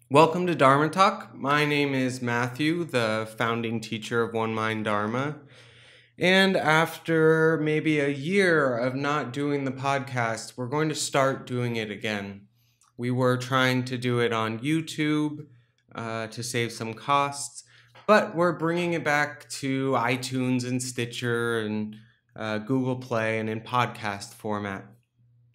Welcome to Dharma Talk. My name is Matthew, the founding teacher of One Mind Dharma. And after maybe a year of not doing the podcast, we're going to start doing it again. We were trying to do it on YouTube to save some costs, but we're bringing it back to iTunes and Stitcher and Google Play and in podcast format.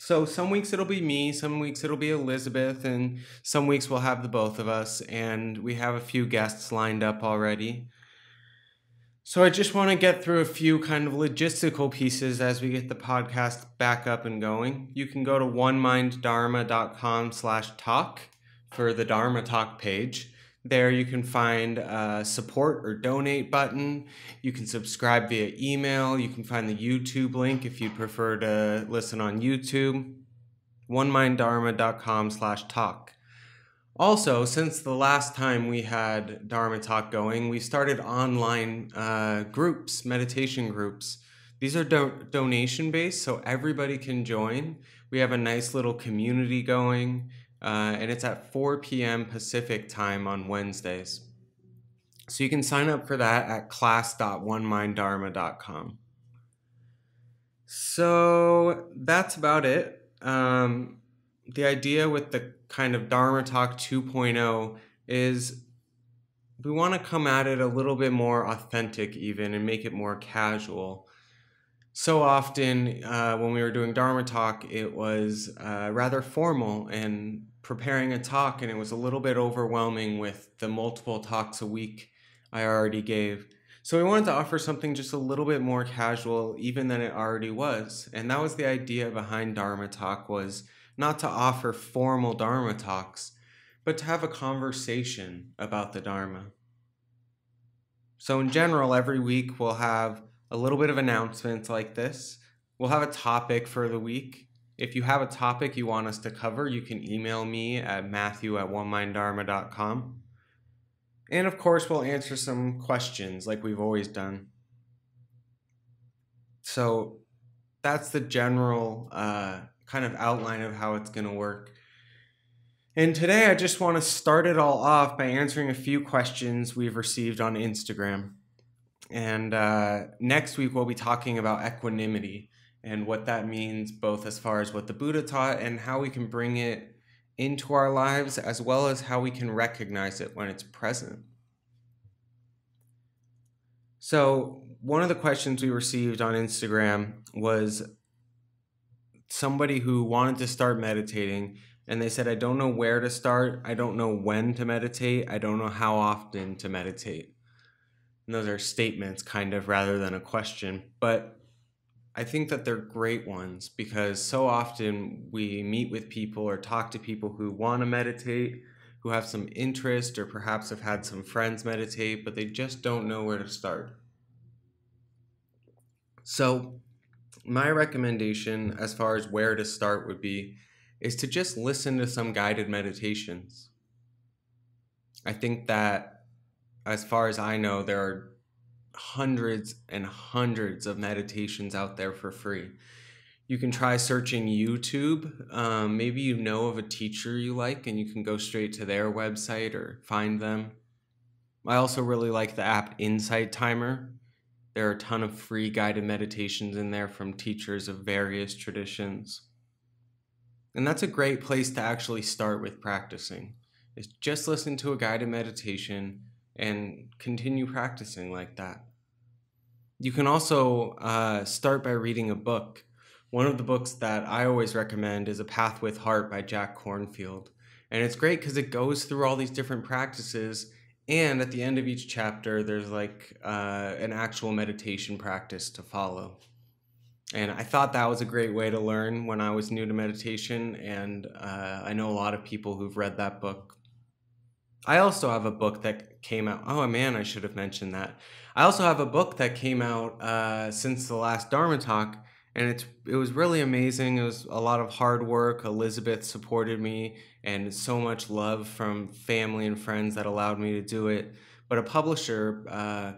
So some weeks it'll be me, some weeks it'll be Elizabeth, and some weeks we'll have the both of us, and we have a few guests lined up already. So I just want to get through a few kind of logistical pieces as we get the podcast back up and going. You can go to onemindharma.com/talk for the Dharma Talk page. There you can find a support or donate button. You can subscribe via email. You can find the YouTube link if you prefer to listen on YouTube. onemindharma.com/talk. Also, since the last time we had Dharma Talk going, we started online groups, meditation groups. These are donation-based, so everybody can join. We have a nice little community going, and it's at 4 p.m. Pacific time on Wednesdays. So you can sign up for that at class.onemindharma.com. So that's about it. The idea with the kind of Dharma Talk 2.0 is we want to come at it a little bit more authentic even and make it more casual. So often when we were doing Dharma Talk, it was rather formal and preparing a talk, and it was a little bit overwhelming with the multiple talks a week I already gave. So we wanted to offer something just a little bit more casual even than it already was. And that was the idea behind Dharma Talk, was not to offer formal Dharma talks, but to have a conversation about the Dharma. So in general, every week we'll have a little bit of announcements like this. We'll have a topic for the week. If you have a topic you want us to cover, you can email me at matthew@onemindharma.com. And of course, we'll answer some questions like we've always done. So that's the general kind of outline of how it's going to work. And today I just want to start it all off by answering a few questions we've received on Instagram. And next week we'll be talking about equanimity and what that means, both as far as what the Buddha taught and how we can bring it into our lives, as well as how we can recognize it when it's present. So one of the questions we received on Instagram was somebody who wanted to start meditating, and they said, I don't know where to start, I don't know when to meditate, I don't know how often to meditate. And those are statements kind of rather than a question, but I think that they're great ones because so often we meet with people or talk to people who want to meditate, who have some interest or perhaps have had some friends meditate, but they just don't know where to start. So my recommendation as far as where to start would be is to just listen to some guided meditations. I think that as far as I know, there are hundreds and hundreds of meditations out there for free. You can try searching YouTube. Maybe you know of a teacher you like and you can go straight to their website or find them. I also really like the app Insight Timer. There are a ton of free guided meditations in there from teachers of various traditions. And that's a great place to actually start with practicing, is just listen to a guided meditation and continue practicing like that. You can also start by reading a book. One of the books that I always recommend is A Path with Heart by Jack Kornfield. And it's great because it goes through all these different practices, and at the end of each chapter, there's like an actual meditation practice to follow. And I thought that was a great way to learn when I was new to meditation, and I know a lot of people who've read that book. I also have a book that came out. Oh man, I should have mentioned that. I also have a book that came out since the last Dharma Talk, and it was really amazing. It was a lot of hard work. Elizabeth supported me, and so much love from family and friends that allowed me to do it. But a publisher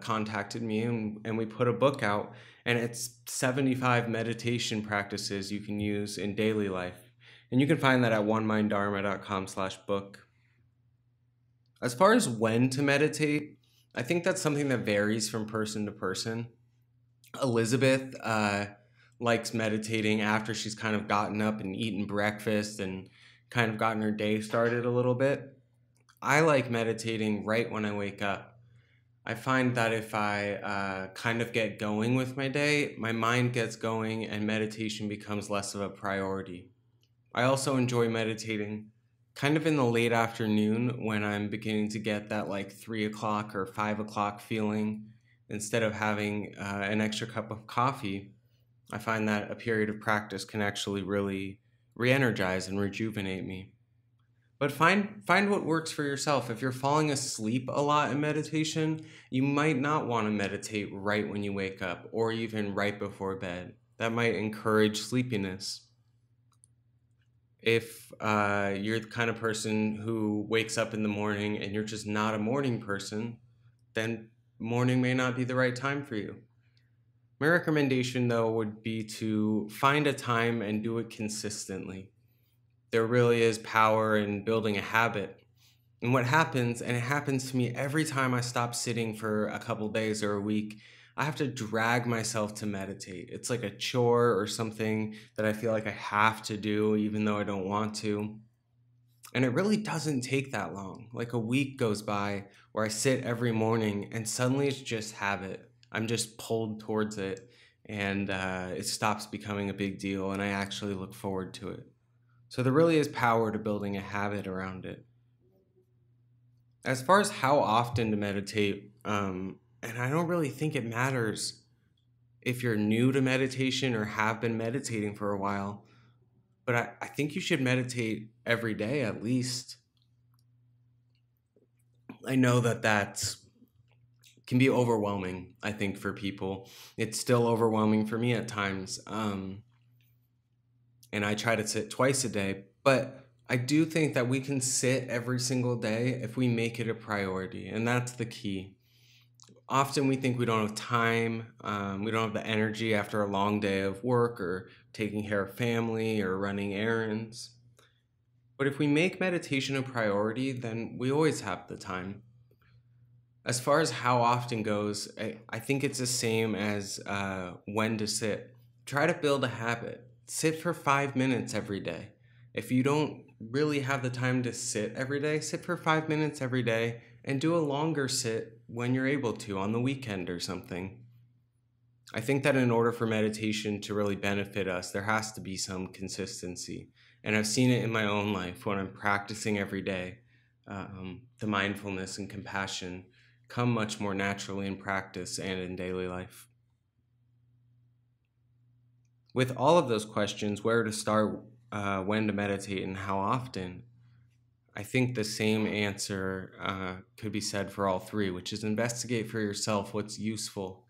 contacted me, and we put a book out, and it's 75 meditation practices you can use in daily life. And you can find that at onemindharma.com/book. As far as when to meditate, I think that's something that varies from person to person. Elizabeth likes meditating after she's kind of gotten up and eaten breakfast and kind of gotten her day started a little bit. I like meditating right when I wake up. I find that if I kind of get going with my day, my mind gets going and meditation becomes less of a priority. I also enjoy meditating kind of in the late afternoon when I'm beginning to get that like 3 o'clock or 5 o'clock feeling. Instead of having an extra cup of coffee, I find that a period of practice can actually really re energize and rejuvenate me. But find what works for yourself. If you're falling asleep a lot in meditation, you might not want to meditate right when you wake up or even right before bed. That might encourage sleepiness. If you're the kind of person who wakes up in the morning and you're just not a morning person, then morning may not be the right time for you. My recommendation, though, would be to find a time and do it consistently. There really is power in building a habit. And what happens, and it happens to me every time I stop sitting for a couple days or a week, I have to drag myself to meditate. It's like a chore or something that I feel like I have to do even though I don't want to. And it really doesn't take that long. Like a week goes by where I sit every morning and suddenly it's just habit. I'm just pulled towards it and it stops becoming a big deal and I actually look forward to it. So there really is power to building a habit around it. As far as how often to meditate, and I don't really think it matters if you're new to meditation or have been meditating for a while, but I think you should meditate every day at least. I know that that can be overwhelming, I think, for people. It's still overwhelming for me at times. And I try to sit twice a day, but I do think that we can sit every single day if we make it a priority, and that's the key. Often we think we don't have time, we don't have the energy after a long day of work or taking care of family or running errands. But if we make meditation a priority, then we always have the time. As far as how often goes, I think it's the same as when to sit. Try to build a habit. Sit for 5 minutes every day. If you don't really have the time to sit every day, sit for 5 minutes every day and do a longer sit when you're able to on the weekend or something. I think that in order for meditation to really benefit us, there has to be some consistency. And I've seen it in my own life when I'm practicing every day. The mindfulness and compassion come much more naturally in practice and in daily life. With all of those questions, where to start, when to meditate, and how often, I think the same answer could be said for all three, which is investigate for yourself what's useful.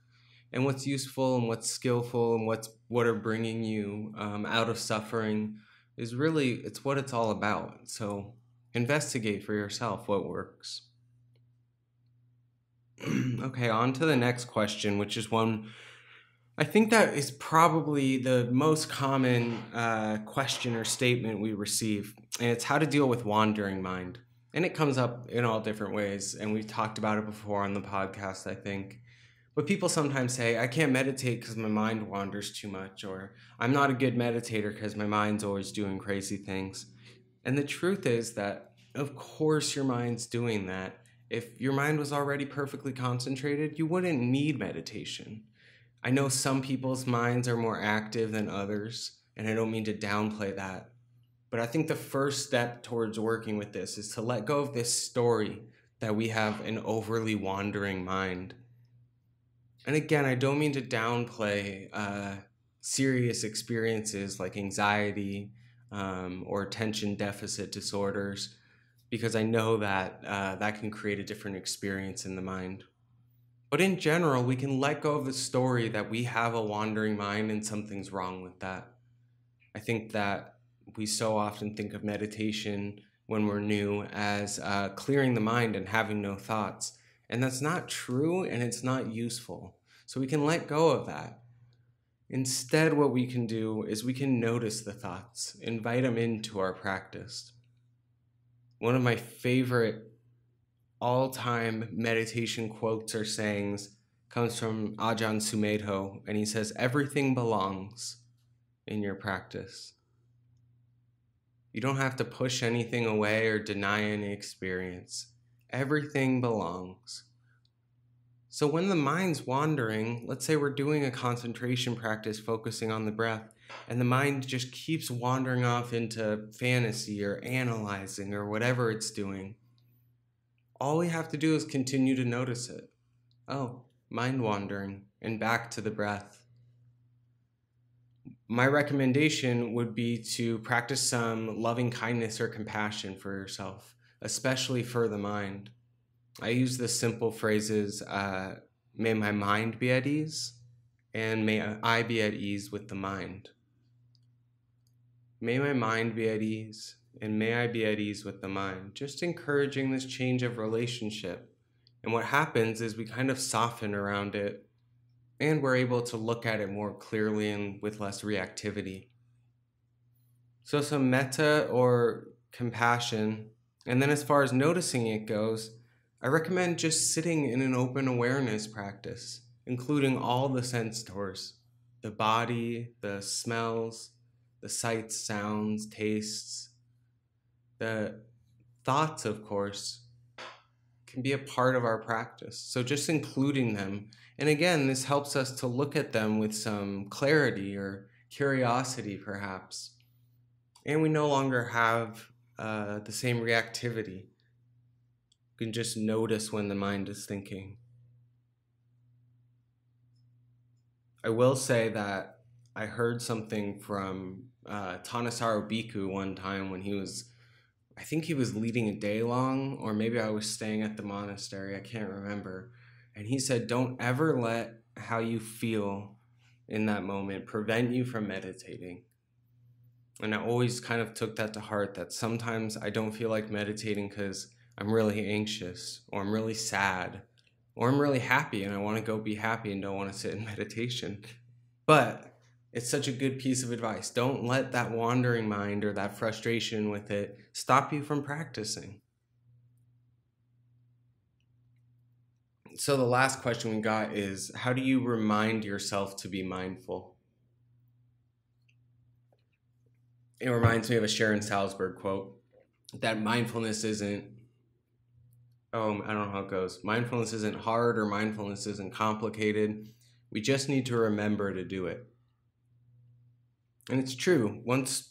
And what's useful and what's skillful and what are bringing you out of suffering is really, it's what it's all about. So investigate for yourself what works. Okay, on to the next question, which is one I think that is probably the most common question or statement we receive, and it's how to deal with wandering mind. And it comes up in all different ways, and we've talked about it before on the podcast, I think. But people sometimes say, I can't meditate because my mind wanders too much, or I'm not a good meditator because my mind's always doing crazy things. And the truth is that, of course, your mind's doing that. If your mind was already perfectly concentrated, you wouldn't need meditation. I know some people's minds are more active than others, and I don't mean to downplay that. But I think the first step towards working with this is to let go of this story that we have an overly wandering mind. And again, I don't mean to downplay serious experiences like anxiety or attention deficit disorders, because I know that that can create a different experience in the mind. But in general, we can let go of the story that we have a wandering mind and something's wrong with that. I think that we so often think of meditation when we're new as clearing the mind and having no thoughts. And that's not true and it's not useful. So we can let go of that. Instead, what we can do is we can notice the thoughts, invite them into our practice. One of my favorite all-time meditation quotes or sayings comes from Ajahn Sumedho, and he says, everything belongs in your practice. You don't have to push anything away or deny any experience. Everything belongs. So when the mind's wandering, let's say we're doing a concentration practice focusing on the breath, and the mind just keeps wandering off into fantasy or analyzing or whatever it's doing, all we have to do is continue to notice it. Oh, mind wandering, and back to the breath. My recommendation would be to practice some loving kindness or compassion for yourself, especially for the mind. I use the simple phrases, may my mind be at ease, and may I be at ease with the mind. May my mind be at ease, and may I be at ease with the mind. Just encouraging this change of relationship. And what happens is we kind of soften around it, and we're able to look at it more clearly and with less reactivity. So some metta or compassion. And then as far as noticing it goes, I recommend just sitting in an open awareness practice, including all the sense doors, the body, the smells, the sights, sounds, tastes. The thoughts, of course, can be a part of our practice. So just including them. And again, this helps us to look at them with some clarity or curiosity, perhaps. And we no longer have the same reactivity. You can just notice when the mind is thinking. I will say that I heard something from Tanasaru Bhikkhu one time when I think he was leading a day long, or maybe I was staying at the monastery, I can't remember. And he said, don't ever let how you feel in that moment prevent you from meditating. And I always kind of took that to heart, that sometimes I don't feel like meditating because I'm really anxious, or I'm really sad, or I'm really happy and I want to go be happy and don't want to sit in meditation. But it's such a good piece of advice. Don't let that wandering mind or that frustration with it stop you from practicing. So the last question we got is, how do you remind yourself to be mindful? It reminds me of a Sharon Salzberg quote, that mindfulness isn't, I don't know how it goes. Mindfulness isn't hard, or mindfulness isn't complicated. We just need to remember to do it. And it's true. Once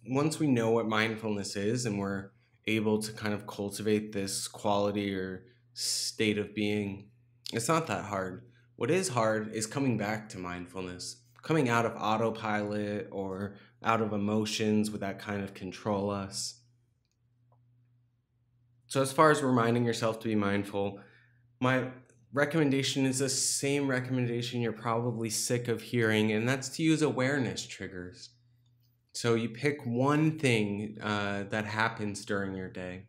we know what mindfulness is and we're able to kind of cultivate this quality or state of being, it's not that hard. What is hard is coming back to mindfulness, coming out of autopilot or out of emotions that kind of control us. So as far as reminding yourself to be mindful, my recommendation is the same recommendation you're probably sick of hearing, and that's to use awareness triggers. So you pick one thing that happens during your day.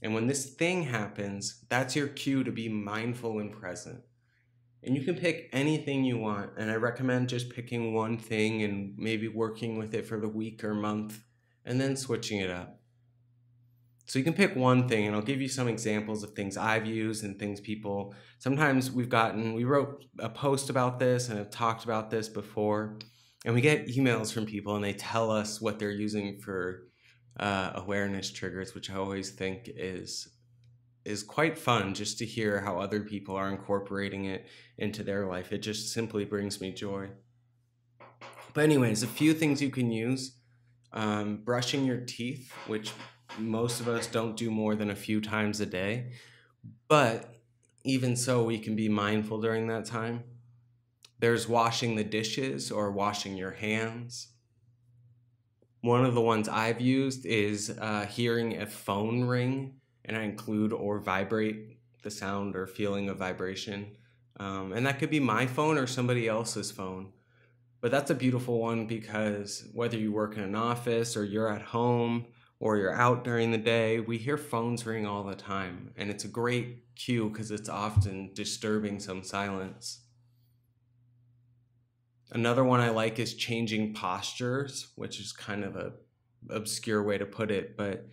And when this thing happens, that's your cue to be mindful and present. And you can pick anything you want. And I recommend just picking one thing and maybe working with it for the week or month and then switching it up. So you can pick one thing, and I'll give you some examples of things I've used and things people, sometimes we wrote a post about this and have talked about this before, and we get emails from people and they tell us what they're using for awareness triggers, which I always think is quite fun, just to hear how other people are incorporating it into their life. It just simply brings me joy. But anyways, a few things you can use. Brushing your teeth, which most of us don't do more than a few times a day. But even so, we can be mindful during that time. There's washing the dishes or washing your hands. One of the ones I've used is hearing a phone ring, and I include or vibrate the sound or feeling of vibration. And that could be my phone or somebody else's phone. But that's a beautiful one because whether you work in an office or you're at home or you're out during the day, we hear phones ring all the time. And it's a great cue because it's often disturbing some silence. Another one I like is changing postures, which is kind of a obscure way to put it. But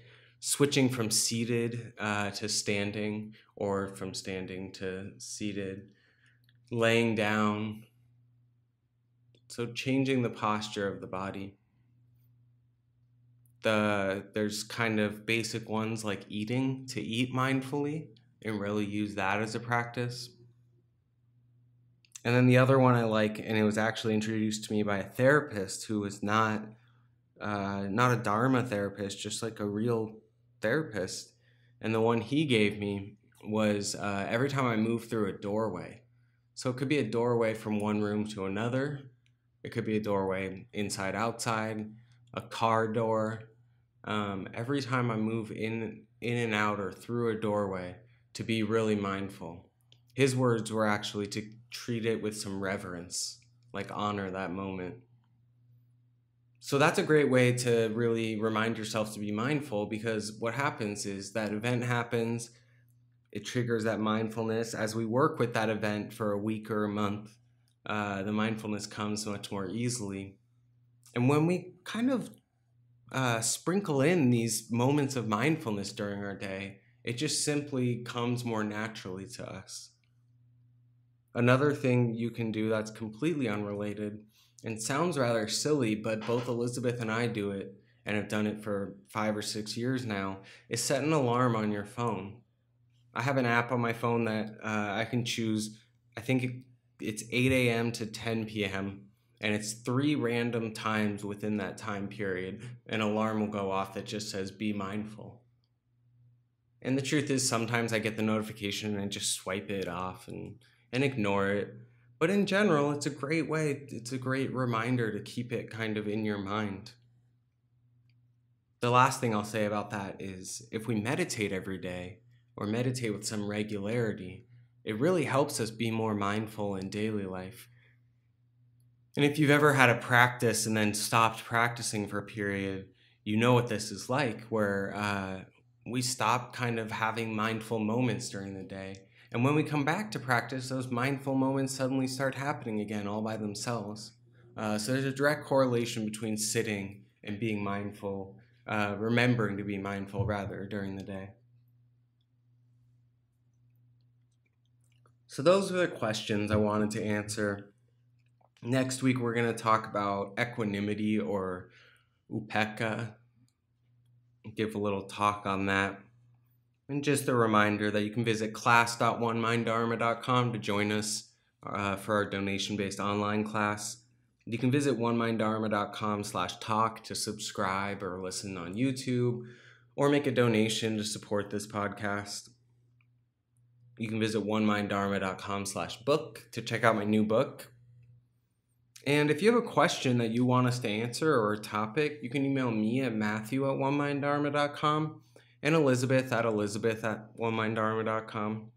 switching from seated to standing, or from standing to seated, laying down. So changing the posture of the body. There's kind of basic ones like eating, to eat mindfully and really use that as a practice. And then the other one I like, and it was actually introduced to me by a therapist who was not a Dharma therapist, just like a real therapist. And the one he gave me was every time I move through a doorway. So it could be a doorway from one room to another. It could be a doorway inside, outside, a car door. Every time I move in and out or through a doorway, to be really mindful. His words were actually to treat it with some reverence, like honor that moment. So that's a great way to really remind yourself to be mindful, because what happens is that event happens, it triggers that mindfulness. As we work with that event for a week or a month, the mindfulness comes much more easily. And when we kind of sprinkle in these moments of mindfulness during our day, it just simply comes more naturally to us. Another thing you can do that's completely unrelated and sounds rather silly, but both Elizabeth and I do it and have done it for 5 or 6 years now, is set an alarm on your phone. I have an app on my phone that I can choose. I think it's 8 a.m. to 10 p.m. and it's 3 random times within that time period. An alarm will go off that just says, be mindful. And the truth is, sometimes I get the notification and I just swipe it off and ignore it. But in general, it's a great way, it's a great reminder to keep it kind of in your mind. The last thing I'll say about that is, if we meditate every day, or meditate with some regularity, it really helps us be more mindful in daily life. And if you've ever had a practice and then stopped practicing for a period, you know what this is like, where we stop kind of having mindful moments during the day. And when we come back to practice, those mindful moments suddenly start happening again all by themselves. So there's a direct correlation between sitting and being mindful, remembering to be mindful rather, during the day. So those are the questions I wanted to answer. Next week, we're going to talk about equanimity, or upekkha, give a little talk on that. And just a reminder that you can visit class.oneminddharma.com to join us for our donation-based online class. You can visit oneminddharma.com/talk to subscribe or listen on YouTube, or make a donation to support this podcast. You can visit oneminddharma.com/book to check out my new book. And if you have a question that you want us to answer, or a topic, you can email me at matthew@oneminddharma.com and elizabeth@oneminddharma.com.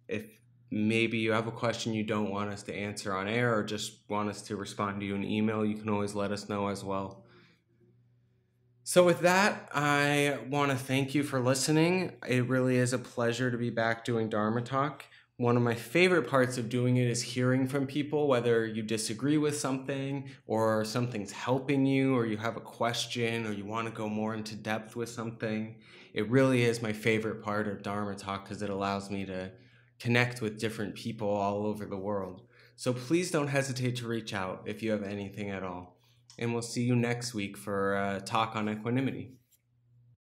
If maybe you have a question you don't want us to answer on air, or just want us to respond to you in email, you can always let us know as well. So with that, I want to thank you for listening. It really is a pleasure to be back doing Dharma Talk. One of my favorite parts of doing it is hearing from people, whether you disagree with something, or something's helping you, or you have a question, or you want to go more into depth with something. It really is my favorite part of Dharma Talk, because it allows me to connect with different people all over the world. So please don't hesitate to reach out if you have anything at all. And we'll see you next week for a talk on equanimity.